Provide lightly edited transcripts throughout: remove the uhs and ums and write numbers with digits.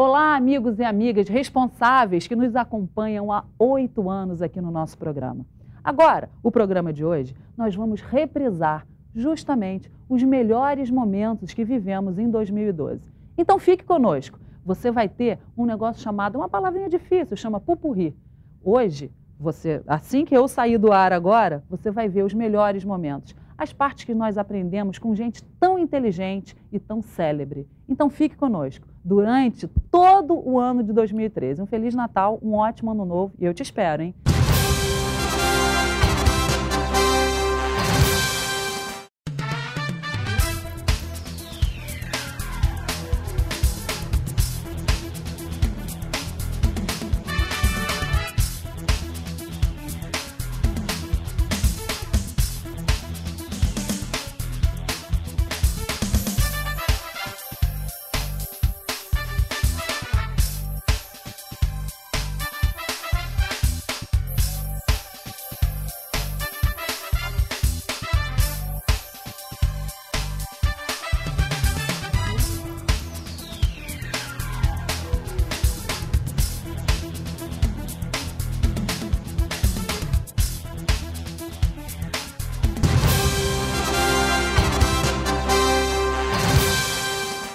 Olá, amigos e amigas responsáveis que nos acompanham há 8 anos aqui no nosso programa. Agora, o programa de hoje, nós vamos reprisar justamente os melhores momentos que vivemos em 2012. Então fique conosco, você vai ter um negócio chamado, uma palavrinha difícil, chama pupurri. Hoje, assim que eu sair do ar agora, você vai ver os melhores momentos, as partes que nós aprendemos com gente tão inteligente e tão célebre. Então fique conosco durante todo o ano de 2013. Um Feliz Natal, um ótimo Ano Novo e eu te espero, hein?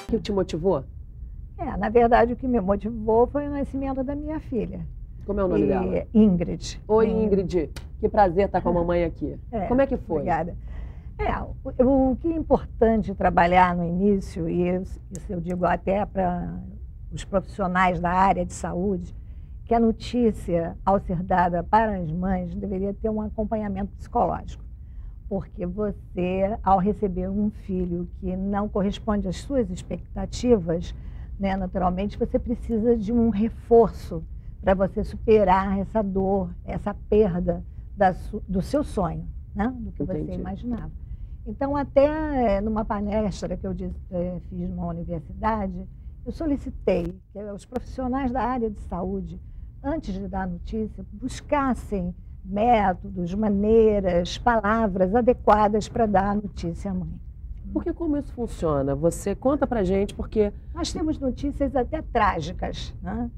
O que te motivou? Na verdade, o que me motivou foi o nascimento da minha filha. Como é o nome dela? Ingrid. Oi, Ingrid. Que prazer estar com a mamãe aqui. Como é que foi? Obrigada. O que é importante trabalhar no início, e isso eu digo até para os profissionais da área de saúde, que a notícia, ao ser dada para as mães, deveria ter um acompanhamento psicológico. Porque você, ao receber um filho que não corresponde às suas expectativas, né, naturalmente você precisa de um reforço para você superar essa dor, essa perda do seu sonho, né, do que você imaginava. Então, até numa palestra que eu fiz numa universidade, eu solicitei que os profissionais da área de saúde, antes de dar a notícia, buscassem métodos, maneiras, palavras adequadas para dar a notícia à mãe. Porque como isso funciona? Você conta pra gente, porque... Nós temos notícias até trágicas, né?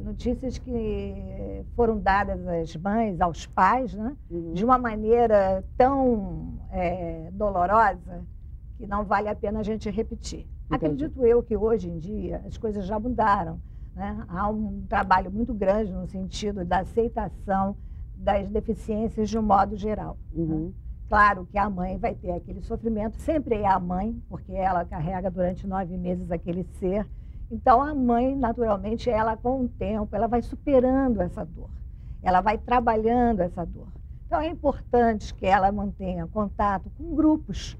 Notícias que foram dadas às mães, aos pais, né? De uma maneira tão dolorosa que não vale a pena a gente repetir. Entendi. Acredito eu que hoje em dia as coisas já mudaram, né? Há um trabalho muito grande no sentido da aceitação das deficiências de um modo geral. Né? Claro que a mãe vai ter aquele sofrimento, sempre é a mãe, porque ela carrega durante 9 meses aquele ser. Então, a mãe, naturalmente, ela com o tempo, ela vai superando essa dor, ela vai trabalhando essa dor. Então, é importante que ela mantenha contato com grupos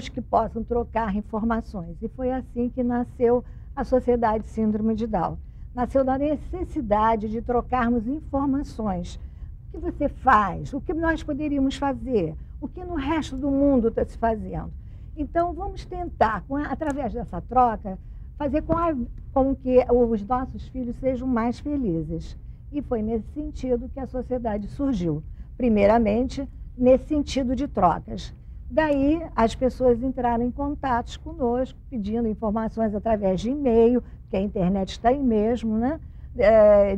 que possam trocar informações. E foi assim que nasceu a Sociedade Síndrome de Down. Nasceu da necessidade de trocarmos informações. O que você faz? O que nós poderíamos fazer? O que no resto do mundo está se fazendo? Então, vamos tentar, através dessa troca, fazer com que os nossos filhos sejam mais felizes. E foi nesse sentido que a sociedade surgiu. Primeiramente, nesse sentido de trocas. Daí, as pessoas entraram em contatos conosco, pedindo informações através de e-mail, que a internet está aí mesmo, né?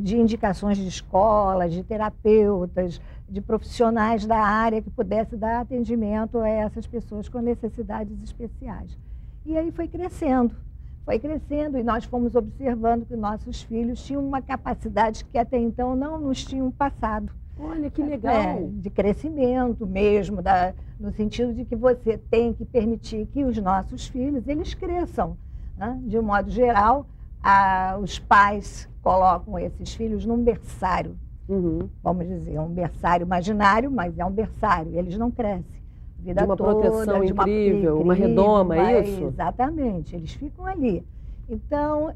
De indicações de escolas, de terapeutas, de profissionais da área que pudesse dar atendimento a essas pessoas com necessidades especiais. E aí foi crescendo e nós fomos observando que nossos filhos tinham uma capacidade que até então não nos tinham passado. Olha, que legal! De crescimento mesmo, no sentido de que você tem que permitir que os nossos filhos, eles cresçam, né? De um modo geral, os pais colocam esses filhos num berçário, vamos dizer, um berçário imaginário, mas é um berçário, eles não crescem. De uma proteção incrível, uma redoma, é isso? Exatamente, eles ficam ali. Então,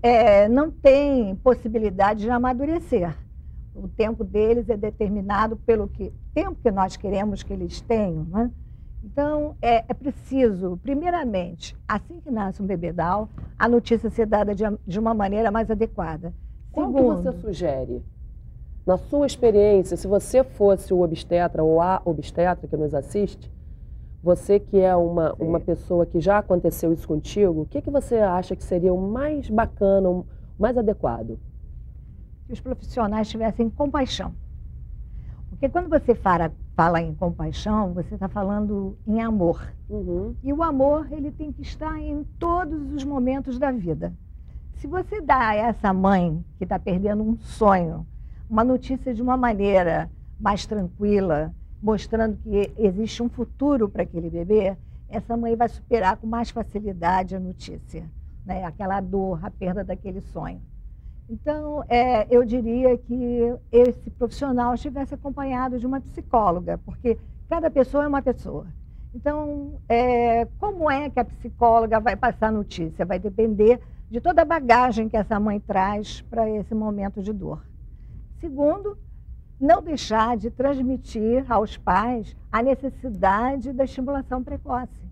não tem possibilidade de amadurecer. O tempo deles é determinado pelo tempo que nós queremos que eles tenham, né? Então, é preciso, primeiramente, assim que nasce um bebê Down, a notícia ser dada de uma maneira mais adequada. Qual que você sugere? Na sua experiência, se você fosse o obstetra ou a obstetra que nos assiste, você que é uma pessoa que já aconteceu isso contigo, o que você acha que seria o mais bacana, mais adequado? Que os profissionais tivessem compaixão. Porque quando você fala em compaixão, você está falando em amor. E o amor, ele tem que estar em todos os momentos da vida. Se você dá a essa mãe que está perdendo um sonho, uma notícia de uma maneira mais tranquila, mostrando que existe um futuro para aquele bebê, essa mãe vai superar com mais facilidade a notícia, né? Aquela dor, a perda daquele sonho. Então, eu diria que esse profissional estivesse acompanhado de uma psicóloga, porque cada pessoa é uma pessoa. Então, como é que a psicóloga vai passar a notícia? Vai depender de toda a bagagem que essa mãe traz para esse momento de dor. Segundo, não deixar de transmitir aos pais a necessidade da estimulação precoce.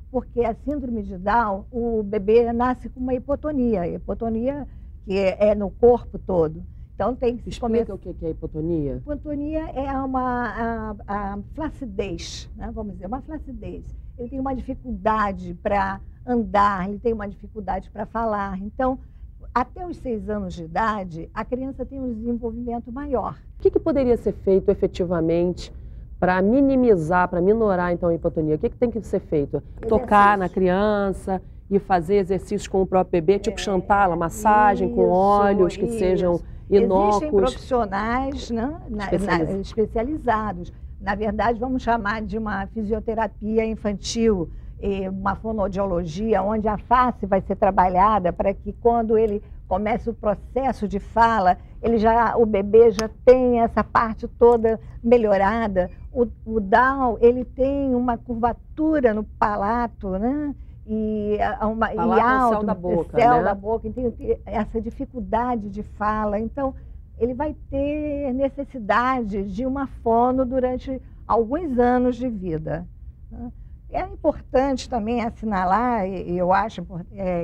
Porque a síndrome de Down, o bebê nasce com uma hipotonia. Hipotonia que é no corpo todo. Então tem que Explica o que é hipotonia. Hipotonia é a flacidez, né? Vamos dizer, uma flacidez. Ele tem uma dificuldade para andar, ele tem uma dificuldade para falar. Então, até os 6 anos de idade, a criança tem um desenvolvimento maior. O que poderia ser feito efetivamente para minimizar, para minorar então a hipotonia? O que tem que ser feito? Tocar na criança e fazer exercícios com o próprio bebê, tipo Chantala, massagem com óleos que sejam inócuos. Existem profissionais, né, especializados. Na verdade, vamos chamar de uma fisioterapia infantil, uma fonoaudiologia, onde a face vai ser trabalhada para que quando ele comece o processo de fala, o bebê já tem essa parte toda melhorada. O Down, ele tem uma curvatura no palato, né? E alto, céu da boca, céu né? da boca, então, essa dificuldade de fala. Então, ele vai ter necessidade de uma fono durante alguns anos de vida. É importante também assinalar, e eu acho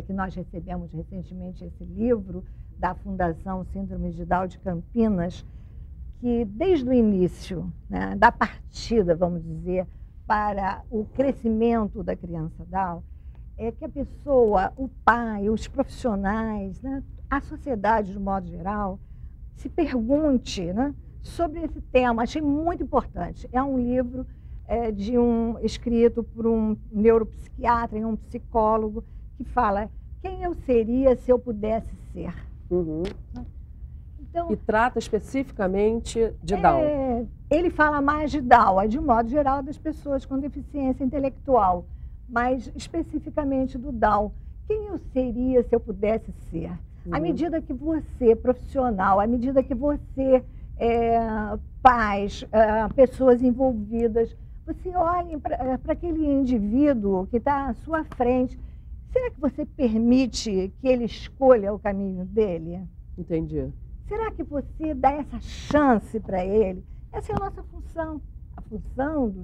que nós recebemos recentemente esse livro da Fundação Síndrome de Down de Campinas, que desde o início, né, da partida, vamos dizer, para o crescimento da criança Down, é que a pessoa, o pai, os profissionais, né, a sociedade de modo geral, se pergunte, né, sobre esse tema. Achei muito importante. É um livro escrito por um neuropsiquiatra e um psicólogo que fala quem eu seria se eu pudesse ser. Então, e trata especificamente de Down. Ele fala mais de Down, de modo geral, das pessoas com deficiência intelectual, mas especificamente do Down. Quem eu seria se eu pudesse ser? À medida que você, profissional, à medida que você, pais, pessoas envolvidas, você olha para aquele indivíduo que está à sua frente, será que você permite que ele escolha o caminho dele? Entendi. Será que você dá essa chance para ele? Essa é a nossa função. A função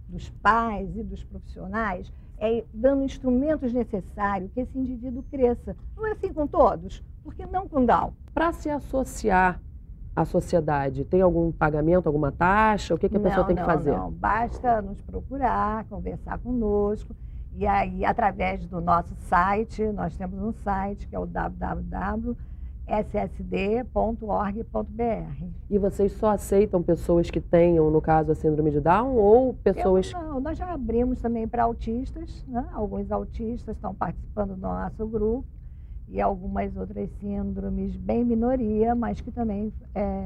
dos pais e dos profissionais é dando instrumentos necessários que esse indivíduo cresça. Não é assim com todos, porque não com Down. Para se associar à sociedade, tem algum pagamento, alguma taxa? O que a pessoa tem que fazer? Não, basta nos procurar, conversar conosco. E aí, através do nosso site, nós temos um site que é o www.ssd.org.br. E vocês só aceitam pessoas que tenham, no caso, a síndrome de Down ou pessoas... Não, nós já abrimos também para autistas, né? Alguns autistas estão participando do nosso grupo e algumas outras síndromes bem minoria, mas que também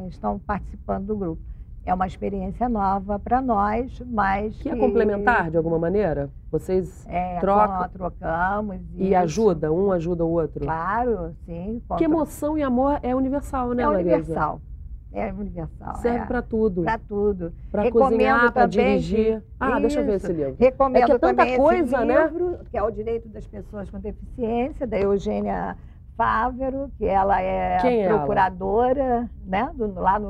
estão participando do grupo. É uma experiência nova para nós, mas que é complementar de alguma maneira? Vocês trocamos. E ajuda? Um ajuda o outro? Claro, sim. Que emoção e amor é universal, né, Larissa? Universal. É universal. Serve para tudo. Para tudo. Para cozinhar, para dirigir. Deixa eu ver esse livro. Recomendo que é tanta também coisa, esse né? livro, que é O Direito das Pessoas com Deficiência, da Eugênia Fávero, que ela é procuradora, né, lá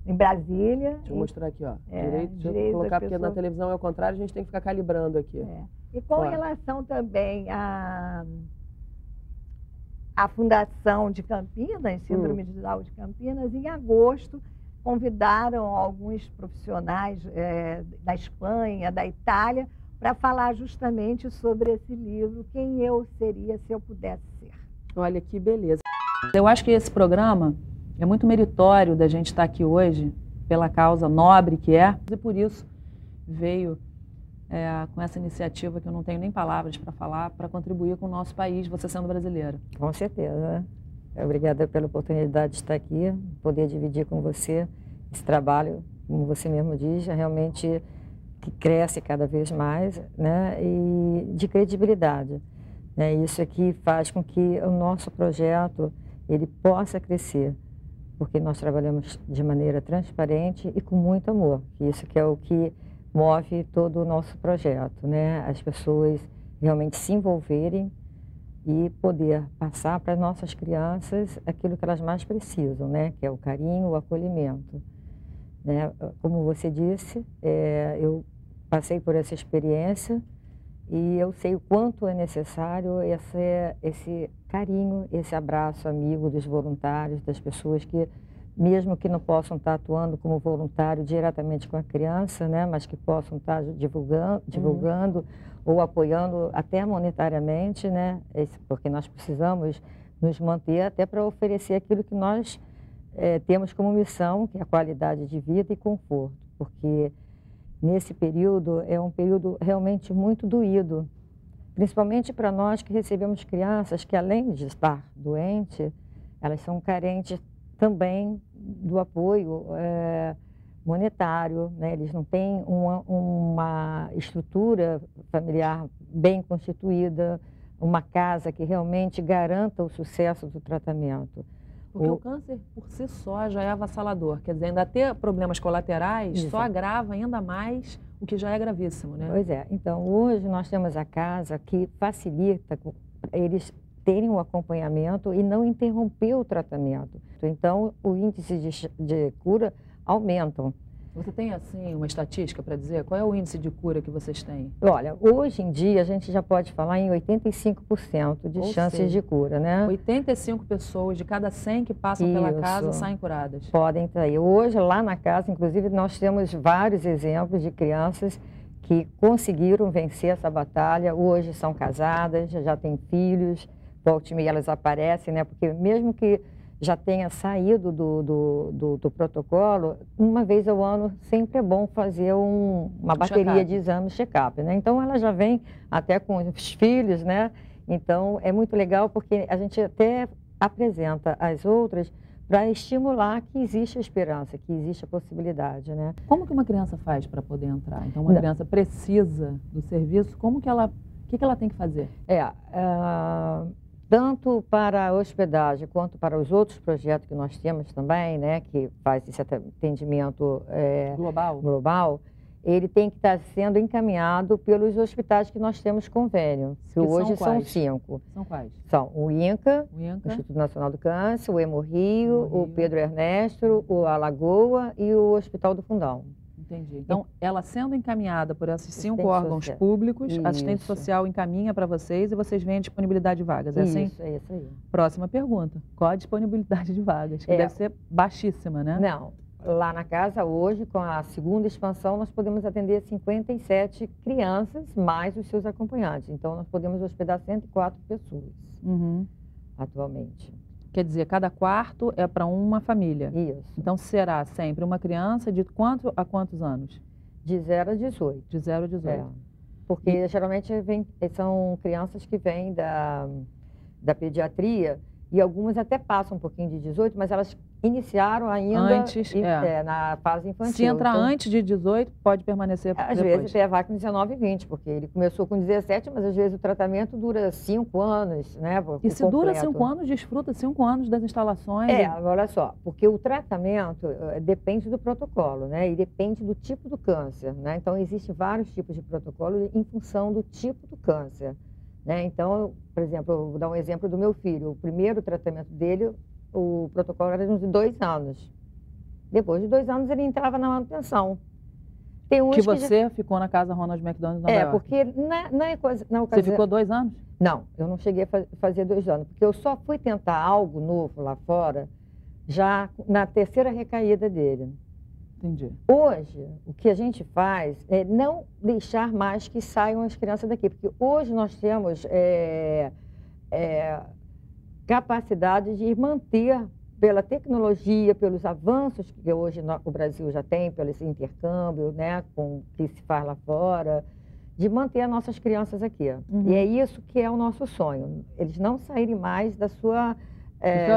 em Brasília. Deixa eu mostrar aqui, ó. Deixa eu colocar, porque na televisão é o contrário, a gente tem que ficar calibrando aqui. E com relação também à Fundação de Campinas, Síndrome de Down de Campinas, em agosto, convidaram alguns profissionais da Espanha, da Itália, para falar justamente sobre esse livro, Quem Eu Seria Se Eu Pudesse Ser. Olha que beleza. Eu acho que esse programa é muito meritório da gente estar aqui hoje, pela causa nobre que é, e por isso veio com essa iniciativa que eu não tenho nem palavras para falar, para contribuir com o nosso país, você sendo brasileira. Com certeza. Obrigada pela oportunidade de estar aqui, poder dividir com você esse trabalho, como você mesmo diz, realmente que cresce cada vez mais, né, e de credibilidade. Né? Isso aqui faz com que o nosso projeto ele possa crescer, porque nós trabalhamos de maneira transparente e com muito amor. Isso que é o que move todo o nosso projeto, né? As pessoas realmente se envolverem e poder passar para as nossas crianças aquilo que elas mais precisam, né? Que é o carinho, o acolhimento. Né? Como você disse, eu passei por essa experiência e eu sei o quanto é necessário esse carinho, esse abraço amigo dos voluntários, das pessoas que, mesmo que não possam estar atuando como voluntário diretamente com a criança, né, mas que possam estar divulgando ou apoiando até monetariamente, né, porque nós precisamos nos manter até para oferecer aquilo que nós temos como missão, que é a qualidade de vida e conforto, porque nesse período é um período realmente muito doído, principalmente para nós que recebemos crianças que, além de estar doentes, elas são carentes também do apoio monetário, né? Eles não têm uma estrutura familiar bem constituída, uma casa que realmente garanta o sucesso do tratamento. Porque o câncer, por si só, já é avassalador. Quer dizer, ainda ter problemas colaterais só agrava ainda mais o que já é gravíssimo, né? Pois é. Então, hoje nós temos a casa que facilita eles terem o acompanhamento e não interromper o tratamento. Então, o índice de cura aumentam. Você tem, assim, uma estatística para dizer? Qual é o índice de cura que vocês têm? Olha, hoje em dia a gente já pode falar em 85% de chances de cura, né? 85 pessoas de cada 100 que passam pela casa saem curadas. Podem sair. Hoje, lá na casa, inclusive, nós temos vários exemplos de crianças que conseguiram vencer essa batalha. Hoje são casadas, já têm filhos, volta e meia elas aparecem, né? Porque mesmo que já tenha saído do protocolo, uma vez ao ano sempre é bom fazer uma bateria de exames check-up, né? Então ela já vem até com os filhos, né? Então é muito legal porque a gente até apresenta as outras para estimular que existe a esperança, que existe a possibilidade, né? Como que uma criança faz para poder entrar? Então uma criança precisa do serviço, como que ela, o que ela tem que fazer? Tanto para a hospedagem quanto para os outros projetos que nós temos também, né, que faz esse atendimento global, ele tem que estar sendo encaminhado pelos hospitais que nós temos convênio, que hoje são 5. São quais? São o INCA, o Instituto Nacional do Câncer, o Hemorrio, o Pedro Ernesto, o Alagoa e o Hospital do Fundão. Entendi. Então, ela sendo encaminhada por esses 5 órgãos públicos, a assistente social encaminha para vocês e vocês veem a disponibilidade de vagas, é assim? Isso, é isso aí. Próxima pergunta. Qual a disponibilidade de vagas? Que deve ser baixíssima, né? Não. Lá na casa, hoje, com a segunda expansão, nós podemos atender 57 crianças, mais os seus acompanhantes. Então, nós podemos hospedar 104 pessoas, atualmente. Quer dizer, cada quarto é para uma família. Isso. Então, será sempre uma criança de quanto a quantos anos? De 0 a 18. De 0 a 18. Porque, geralmente, são crianças que vêm da pediatria e algumas até passam um pouquinho de 18, mas elas iniciaram ainda antes, na fase infantil. Se entrar antes de 18, pode permanecer às vezes tem a vaca com 19 e 20, porque ele começou com 17, mas às vezes o tratamento dura 5 anos, né? E se dura 5 anos, desfruta 5 anos das instalações. Olha só, porque o tratamento depende do protocolo, né? E depende do tipo do câncer, né? Então, existem vários tipos de protocolo em função do tipo do câncer, né? Então, por exemplo, eu vou dar um exemplo do meu filho. O primeiro tratamento dele, o protocolo era de 2 anos. Depois de 2 anos, ele entrava na manutenção. Tem uns que você ficou na casa Ronald McDonald na Nova York. Porque na ocasião... Você ficou 2 anos? Não, eu não cheguei a fazer 2 anos, porque eu só fui tentar algo novo lá fora já na 3ª recaída dele. Entendi. Hoje, o que a gente faz é não deixar mais que saiam as crianças daqui, porque hoje nós temos capacidade de manter, pela tecnologia, pelos avanços que hoje o Brasil já tem, pelo esse intercâmbio, né, com que se faz lá fora, de manter as nossas crianças aqui. E é isso que é o nosso sonho, eles não saírem mais da sua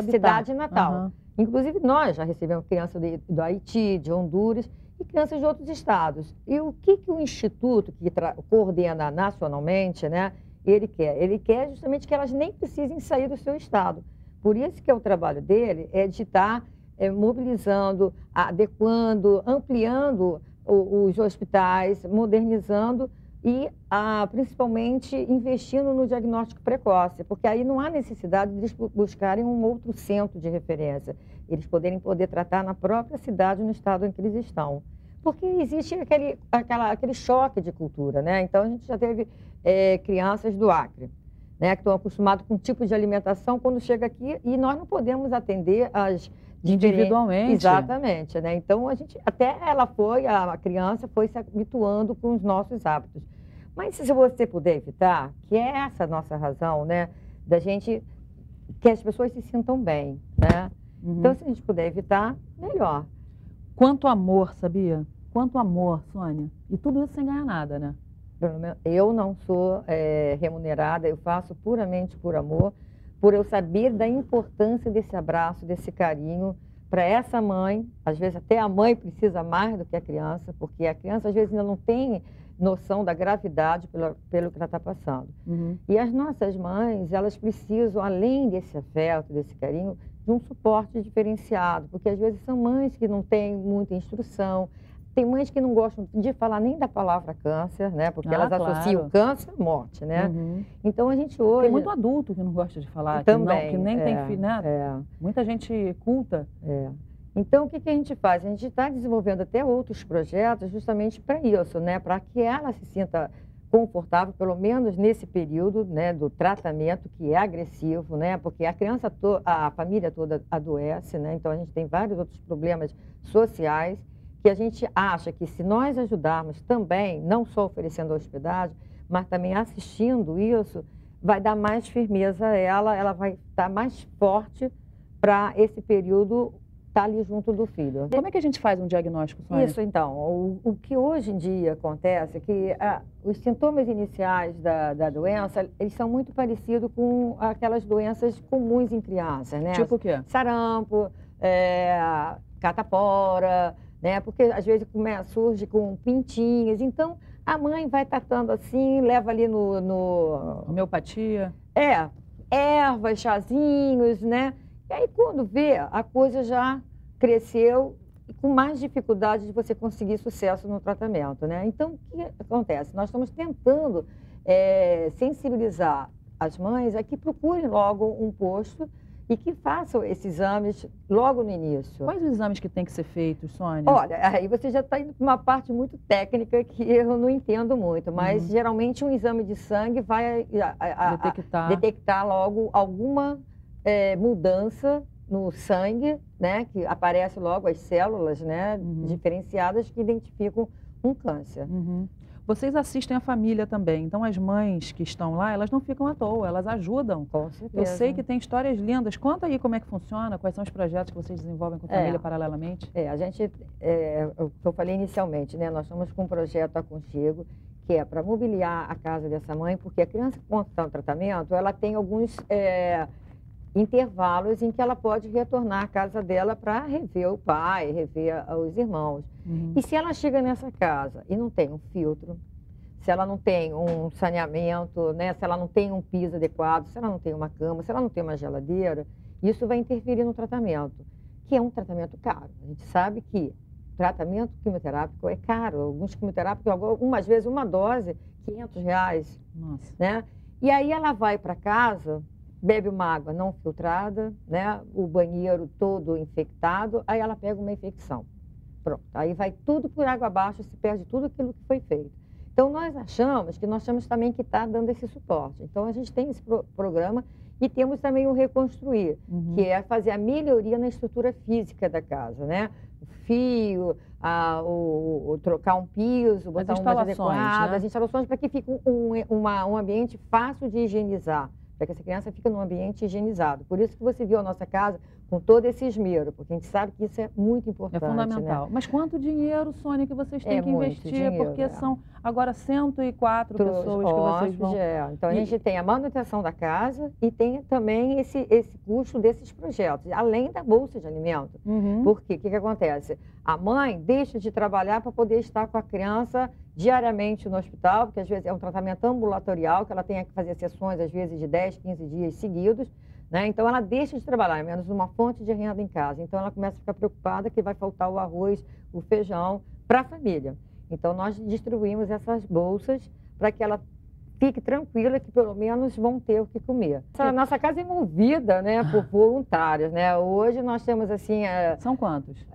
cidade natal. Inclusive, nós já recebemos crianças do Haiti, de Honduras e crianças de outros estados. E o que o Instituto, que coordena nacionalmente, né, ele quer? Ele quer justamente que elas nem precisem sair do seu estado. Por isso que o trabalho dele é de estar mobilizando, adequando, ampliando os hospitais, modernizando e principalmente investindo no diagnóstico precoce, porque aí não há necessidade de eles buscarem um outro centro de referência, eles poder tratar na própria cidade, no estado em que eles estão. Porque existe aquele choque de cultura, né? Então, a gente já teve crianças do Acre, né, que estão acostumados com um tipo de alimentação, quando chega aqui, e nós não podemos atender as individualmente. Exatamente, né? Então, a criança foi se habituando com os nossos hábitos. Mas se você puder evitar, que é essa a nossa razão, né, da gente, que as pessoas se sintam bem, né? Então, se a gente puder evitar, melhor. Quanto amor, sabia? Quanto amor, Sônia. E tudo isso sem ganhar nada, né? Eu não sou remunerada, eu faço puramente por amor, por eu saber da importância desse abraço, desse carinho para essa mãe. Às vezes até a mãe precisa mais do que a criança, porque a criança às vezes ainda não tem noção da gravidade pelo que ela está passando. E as nossas mães, elas precisam, além desse afeto, desse carinho, de um suporte diferenciado, porque às vezes são mães que não têm muita instrução. Tem mães que não gostam de falar nem da palavra câncer, né? Porque elas associam câncer à morte, né? Então, a gente hoje... Tem muito adulto que não gosta de falar, também, que nem tem filho, né? Muita gente culta. Então, o que a gente faz? A gente está desenvolvendo até outros projetos justamente para isso, né? Para que ela se sinta confortável, pelo menos nesse período, né, do tratamento, que é agressivo, né? Porque a família toda adoece, né? Então, a gente tem vários outros problemas sociais, que a gente acha que se nós ajudarmos também, não só oferecendo a hospedagem, mas também assistindo isso, vai dar mais firmeza a ela vai estar mais forte para esse período estar ali junto do filho. Como é que a gente faz um diagnóstico, Sônia? Isso, então, o que hoje em dia acontece é que os sintomas iniciais da doença, eles são muito parecidos com aquelas doenças comuns em crianças, né? Tipo o quê? Sarampo, catapora, né? Porque às vezes surge com pintinhas, então a mãe vai tratando assim, leva ali no... Homeopatia. Ervas, chazinhos, né? E aí quando vê, a coisa já cresceu e com mais dificuldade de você conseguir sucesso no tratamento, né? Então, o que acontece? Nós estamos tentando sensibilizar as mães a que procurem logo um posto e que façam esses exames logo no início. Quais os exames que têm que ser feitos, Sônia? Olha, aí você já está indo para uma parte muito técnica que eu não entendo muito, mas geralmente um exame de sangue vai detectar logo alguma mudança no sangue, né, que aparece logo as células, né, diferenciadas que identificam um câncer. Vocês assistem a família também, então as mães que estão lá, elas não ficam à toa, elas ajudam. Com certeza. Eu sei que tem histórias lindas. Conta aí como é que funciona, quais são os projetos que vocês desenvolvem com a família paralelamente. A gente, o que eu falei inicialmente, né, nós estamos com um projeto Aconchego, que é para mobiliar a casa dessa mãe, porque a criança, quando está no tratamento, ela tem alguns intervalos em que ela pode retornar à casa dela para rever o pai, rever os irmãos. E se ela chega nessa casa e não tem um filtro, se ela não tem um saneamento, né, se ela não tem um piso adequado, se ela não tem uma cama, se ela não tem uma geladeira, isso vai interferir no tratamento, que é um tratamento caro. A gente sabe que tratamento quimioterápico é caro. Alguns quimioterápicos, algumas vezes uma dose, R$500. Nossa. Né? E aí ela vai para casa, bebe uma água não filtrada, né? O banheiro todo infectado, aí ela pega uma infecção. Pronto, aí vai tudo por água abaixo, se perde tudo aquilo que foi feito. Então, nós temos também que estar dando esse suporte. Então, a gente tem esse programa e temos também o Reconstruir, que é fazer a melhoria na estrutura física da casa, né? O fio, trocar um piso, botar umas adequadas, né? as instalações para que fique um ambiente fácil de higienizar para que essa criança fique num ambiente higienizado. Por isso que você viu a nossa casa com todo esse esmero, porque a gente sabe que isso é muito importante. É fundamental. Né? Mas quanto dinheiro, Sônia, que vocês têm que investir? Dinheiro, porque são agora 104 pessoas que vocês vão... Então, a gente tem a manutenção da casa e tem também esse custo desses projetos, além da bolsa de alimento. Porque o que acontece? A mãe deixa de trabalhar para poder estar com a criança diariamente no hospital, porque às vezes é um tratamento ambulatorial, que ela tem que fazer sessões, às vezes, de 10, 15 dias seguidos. Né? Então, ela deixa de trabalhar, é menos uma fonte de renda em casa. Então, ela começa a ficar preocupada que vai faltar o arroz, o feijão para a família. Então, nós distribuímos essas bolsas para que ela fique tranquila que pelo menos vão ter o que comer. A nossa casa é movida, né, por voluntários, né? Hoje nós temos assim... São quantos?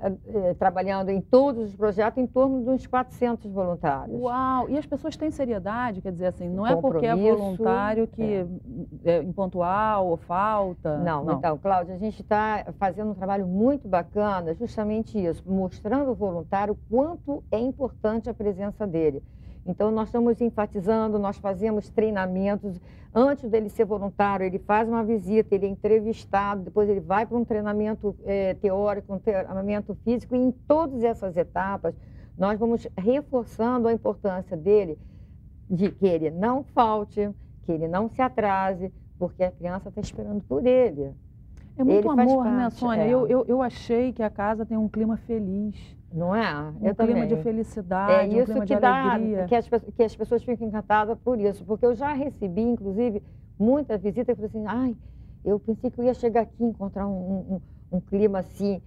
Trabalhando em todos os projetos, em torno de uns 400 voluntários. Uau! E as pessoas têm seriedade? Quer dizer assim, não é porque é voluntário que é impontual ou falta? Não. Então, Cláudia, a gente está fazendo um trabalho muito bacana, justamente isso, mostrando ao voluntário o quanto é importante a presença dele. Então, nós estamos enfatizando, nós fazemos treinamentos. Antes dele ser voluntário, ele faz uma visita, ele é entrevistado, depois ele vai para um treinamento teórico, um treinamento físico. E em todas essas etapas, nós vamos reforçando a importância dele, de que ele não falte, que ele não se atrase, porque a criança está esperando por ele. É muito amor, né, Sônia? Eu achei que a casa tem um clima feliz. Não é? Um clima de felicidade, um clima de alegria. Que as pessoas ficam encantadas por isso. Porque eu já recebi, inclusive, muita visita e falei assim, ai, eu pensei que eu ia chegar aqui e encontrar um clima assim,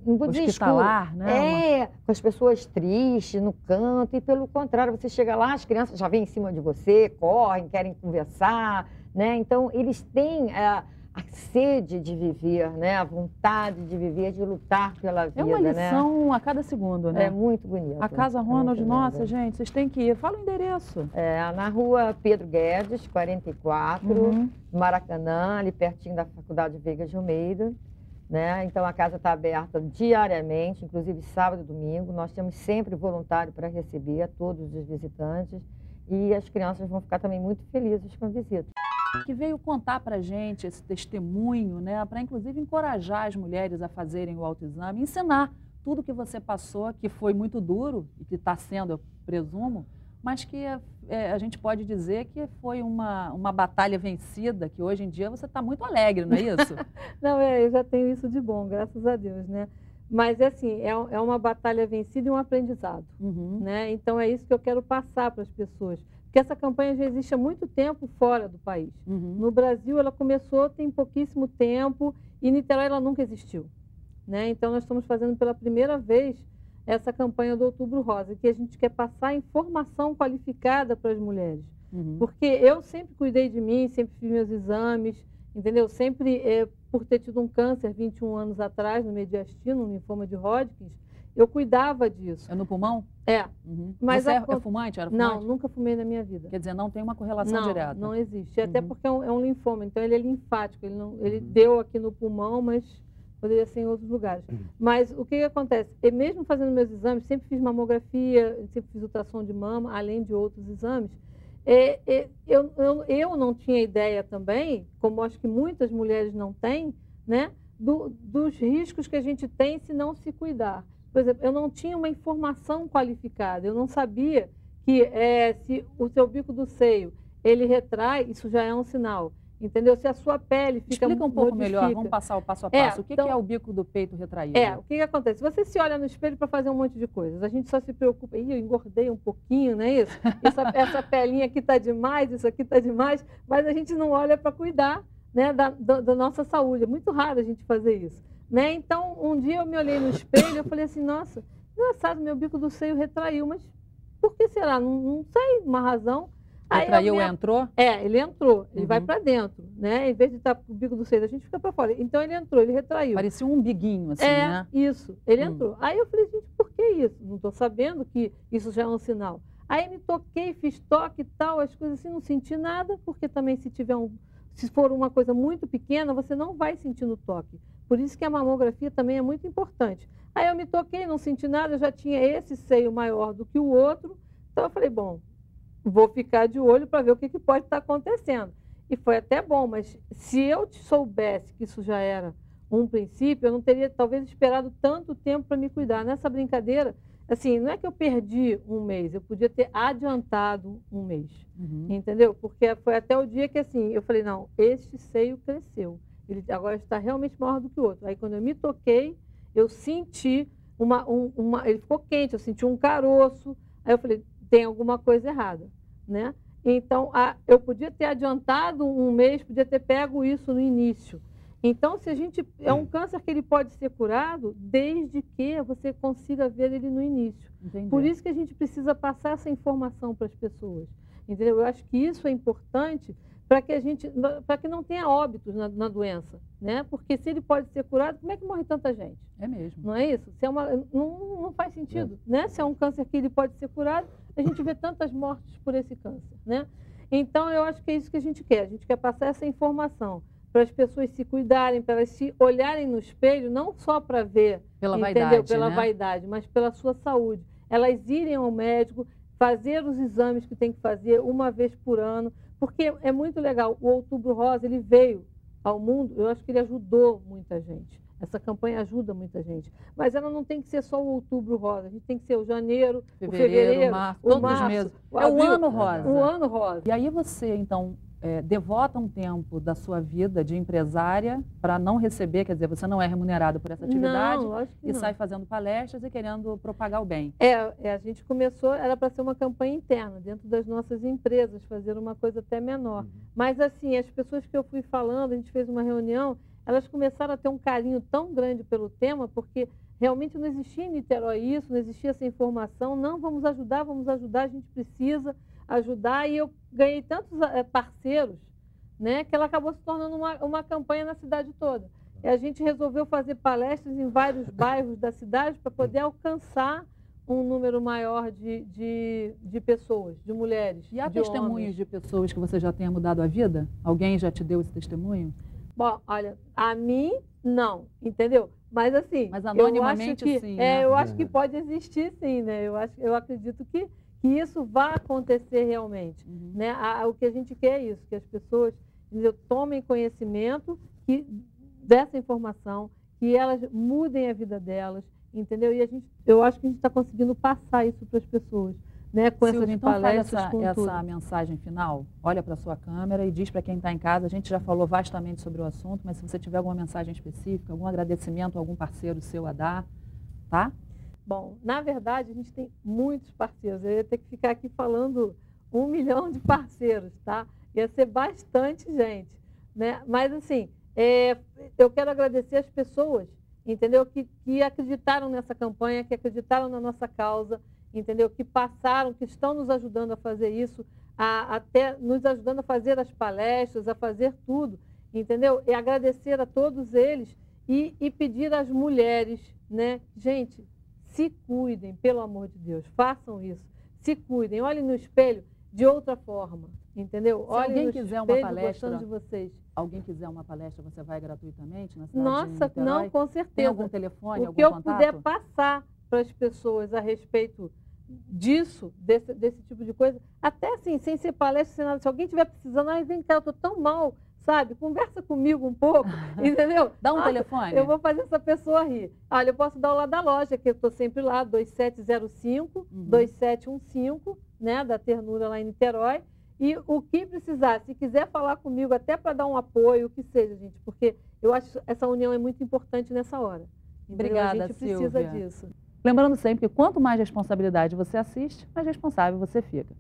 não vou dizer hospitalar, né? Com as pessoas tristes no canto. E pelo contrário, você chega lá, as crianças já vêm em cima de você, correm, querem conversar, né? Então, eles têm... a sede de viver, né? A vontade de viver, de lutar pela vida. É uma lição, né? A cada segundo, né? É muito bonito. A Casa Ronald, nossa, gente, vocês têm que ir. Fala o endereço. Na rua Pedro Guedes, 44, Maracanã, ali pertinho da Faculdade Veiga de Almeida. Né? Então, a casa está aberta diariamente, inclusive sábado e domingo. Nós temos sempre voluntário para receber a todos os visitantes. E as crianças vão ficar também muito felizes com a visita. Que veio contar para a gente esse testemunho, né, para inclusive encorajar as mulheres a fazerem o autoexame, ensinar tudo que você passou, que foi muito duro e que está sendo, eu presumo, mas que a gente pode dizer que foi uma batalha vencida, que hoje em dia você está muito alegre, não é isso? Não, eu já tenho isso de bom, graças a Deus, né? Mas, assim, é uma batalha vencida e um aprendizado, né? Então, é isso que eu quero passar para as pessoas. Porque essa campanha já existe há muito tempo fora do país. No Brasil, ela começou tem pouquíssimo tempo e em Niterói ela nunca existiu, né? Então, nós estamos fazendo pela primeira vez essa campanha do Outubro Rosa, que a gente quer passar informação qualificada para as mulheres. Porque eu sempre cuidei de mim, sempre fiz meus exames, entendeu? Sempre, por ter tido um câncer 21 anos atrás, no mediastino, no linfoma de Hodgkin, eu cuidava disso. É no pulmão? Mas você é fumante? Era fumante? Não, nunca fumei na minha vida. Quer dizer, não tem uma correlação direta? Não existe. Até porque é um linfoma, então ele é linfático. Ele deu aqui no pulmão, mas poderia ser em outros lugares. Mas o que acontece? Eu, mesmo fazendo meus exames, sempre fiz mamografia, sempre fiz ultrassom de mama, além de outros exames. Eu não tinha ideia também, como acho que muitas mulheres não têm, né, dos riscos que a gente tem se não se cuidar. Por exemplo, eu não tinha uma informação qualificada, eu não sabia que se o seu bico do seio ele retrai, isso já é um sinal. Entendeu? Se a sua pele fica... Explica um pouco melhor, vamos passar o passo a passo. O que é o bico do peito retraído? O que acontece? Você se olha no espelho para fazer um monte de coisas. A gente só se preocupa, eu engordei um pouquinho, não é isso? Essa pelinha aqui está demais, isso aqui está demais, mas a gente não olha para cuidar, né, da nossa saúde. É muito raro a gente fazer isso. Né? Então, um dia eu me olhei no espelho e eu falei assim, nossa, engraçado, meu bico do seio retraiu, mas por que será? Não sei uma razão. Retraiu, entrou? Ele entrou, ele vai para dentro, né? Em vez de estar com o bico do seio, a gente fica para fora. Então ele entrou, ele retraiu. Parecia um umbiguinho, assim, né? Isso, ele entrou. Aí eu falei, gente, por que isso? Não estou sabendo que isso já é um sinal. Aí me toquei, fiz toque e tal, as coisas assim, não senti nada, porque também se for uma coisa muito pequena, você não vai sentir no toque. Por isso que a mamografia também é muito importante. Aí eu me toquei, não senti nada, eu já tinha esse seio maior do que o outro. Então eu falei, bom, vou ficar de olho para ver o que pode estar acontecendo. E foi até bom, mas se eu soubesse que isso já era um princípio, eu não teria talvez esperado tanto tempo para me cuidar. Nessa brincadeira, assim, não é que eu perdi um mês, eu podia ter adiantado um mês, entendeu? Porque foi até o dia que, assim, eu falei, não, este seio cresceu, ele agora está realmente maior do que o outro. Aí, quando eu me toquei, eu senti ele ficou quente, eu senti um caroço, aí eu falei, tem alguma coisa errada, né? Então, eu podia ter adiantado um mês, podia ter pego isso no início. Então, se a gente é um câncer que ele pode ser curado desde que você consiga ver ele no início. Entendi. Por isso que a gente precisa passar essa informação para as pessoas, entendeu? Eu acho que isso é importante para que não tenha óbitos na doença, né? Porque se ele pode ser curado, como é que morre tanta gente? É mesmo. Não é isso? Se não faz sentido, né? Se é um câncer que ele pode ser curado, a gente vê tantas mortes por esse câncer, né? Então, eu acho que é isso que a gente quer. A gente quer passar essa informação para as pessoas se cuidarem, para elas se olharem no espelho, não só para ver, pela entendeu? vaidade, Pela né? vaidade, mas pela sua saúde. Elas irem ao médico, fazer os exames que tem que fazer uma vez por ano, porque é muito legal. O Outubro Rosa, ele veio ao mundo, eu acho que ele ajudou muita gente. Essa campanha ajuda muita gente. Mas ela não tem que ser só o Outubro Rosa. A gente tem que ser o janeiro, o fevereiro, março, o todos março, os meses. o É o abril, ano rosa. o ano rosa. E aí você, então, devota um tempo da sua vida de empresária para não receber, quer dizer, você não é remunerado por essa atividade Não, lógico que e não. sai fazendo palestras e querendo propagar o bem. A gente começou, era para ser uma campanha interna, dentro das nossas empresas, fazer uma coisa até menor. Mas, assim, as pessoas que eu fui falando, a gente fez uma reunião, elas começaram a ter um carinho tão grande pelo tema, porque realmente não existia em Niterói isso, não existia essa informação. Não, vamos ajudar, a gente precisa ajudar. E eu ganhei tantos parceiros, né, que ela acabou se tornando uma campanha na cidade toda. E a gente resolveu fazer palestras em vários bairros da cidade para poder alcançar um número maior de pessoas, de mulheres. E há de testemunhos homens. de pessoas que você já tenha mudado a vida? Alguém já te deu esse testemunho? Bom, olha, a mim, não, entendeu? Mas assim, Mas anonimamente, eu acho que, sim, né? eu acho que pode existir, sim, né? Eu acredito que isso vai acontecer realmente, né? O que a gente quer é isso, que as pessoas, entendeu, tomem conhecimento dessa informação, que elas mudem a vida delas, entendeu? E eu acho que a gente está conseguindo passar isso para as pessoas, né? Com Silvia, essas então palestras, faz com tudo. essa mensagem final, olha para a sua câmera e diz para quem está em casa, a gente já falou vastamente sobre o assunto, mas se você tiver alguma mensagem específica, algum agradecimento a algum parceiro seu a dar, tá? Bom, na verdade, a gente tem muitos parceiros. Eu ia ter que ficar aqui falando 1 milhão de parceiros, tá? Ia ser bastante gente, né? Mas, assim, eu quero agradecer as pessoas, entendeu? Que acreditaram nessa campanha, que acreditaram na nossa causa, entendeu? Que passaram, que estão nos ajudando a fazer isso, até nos ajudando a fazer as palestras, a fazer tudo, entendeu? E agradecer a todos eles e pedir às mulheres, né? Gente, se cuidem, pelo amor de Deus, façam isso, se cuidem, olhem no espelho de outra forma, entendeu? Se olhem alguém no quiser espelho, uma palestra, gostando de vocês. Alguém quiser uma palestra, você vai gratuitamente na cidade de Nossa, Niterói? não, com certeza. Tem algum telefone, O algum que eu contato? puder passar para as pessoas a respeito disso, desse tipo de coisa, até assim, sem ser palestra, sem nada, se alguém estiver precisando, vem cá, eu estou tão mal, sabe? Conversa comigo um pouco, entendeu? Dá um telefone. Eu vou fazer essa pessoa rir. Olha, eu posso dar o lá da loja, que eu estou sempre lá, 2705, 2715, né, da Ternura lá em Niterói. E o que precisar, se quiser falar comigo, até para dar um apoio, o que seja, gente, porque eu acho que essa união é muito importante nessa hora. Entendeu? Obrigada, a gente precisa Silvia. disso. Lembrando sempre que quanto mais responsabilidade você assiste, mais responsável você fica.